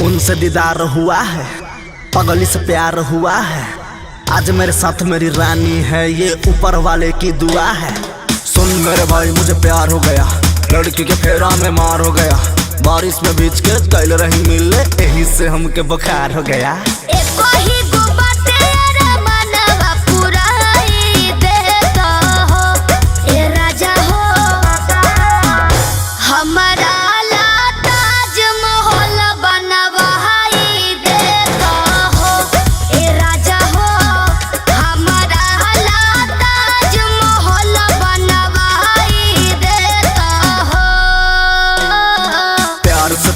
उनसे दीदार हुआ है, पगली से प्यार हुआ है। आज मेरे साथ मेरी रानी है, ये ऊपर वाले की दुआ है। सुन मेरे भाई मुझे प्यार हो गया, लड़की के फेरा में मार हो गया। बारिश में भीज के कैल रही मिले, यही से हमके बुखार हो गया।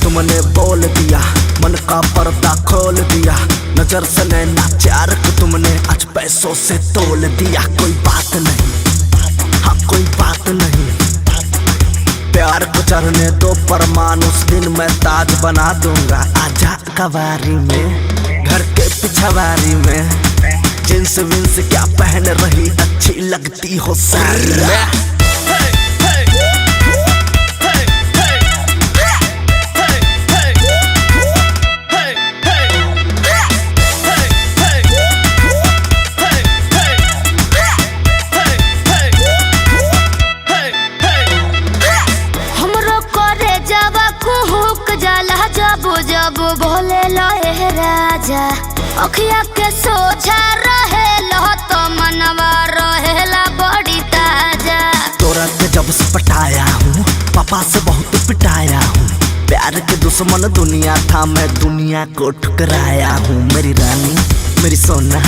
तुमने बोल दिया, मन का पर्दा खोल दिया। नजर से नैना चार को तुमने आज पैसों से तोल दिया। कोई बात नहीं, हाँ कोई बात नहीं। प्यार को चढ़ने दो परमान, उस दिन मैं ताज बना दूंगा। आजा कवारी में, घर के पिछवारी में। जींस विंस क्या पहन रही, अच्छी लगती हो सारी में। जब बोले लहे राजा, अखिया के सोचा रहे लो तो मनवा रहेला बड़ी ताजा। तोरा के जब से पटाया हूँ, पापा से बहुत पिटाया हूँ। प्यार के दुश्मन दुनिया था, मैं दुनिया को ठुकराया हूँ। मेरी रानी मेरी सोना,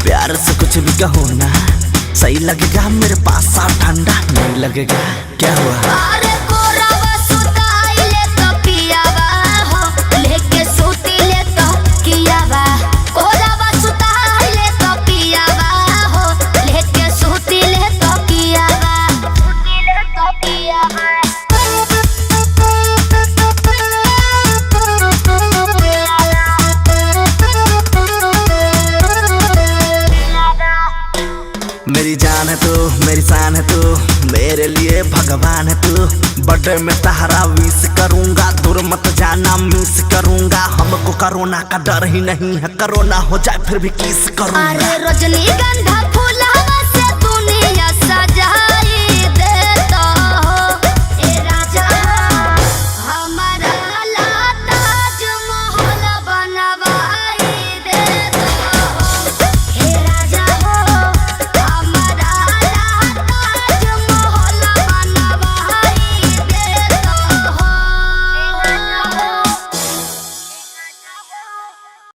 प्यार से कुछ भी कहो ना। सही लगेगा मेरे पास आ, ठंडा नहीं लगेगा। क्या हुआ? मेरी जान है तू, मेरी शान है तू, मेरे लिए भगवान है तू। बर्थडे में सहारा विश करूंगा, दूर मत जाना मिस करूंगा। हमको कोरोना का डर ही नहीं है, कोरोना हो जाए फिर भी किस करूंगा। अरे रजनीगंधा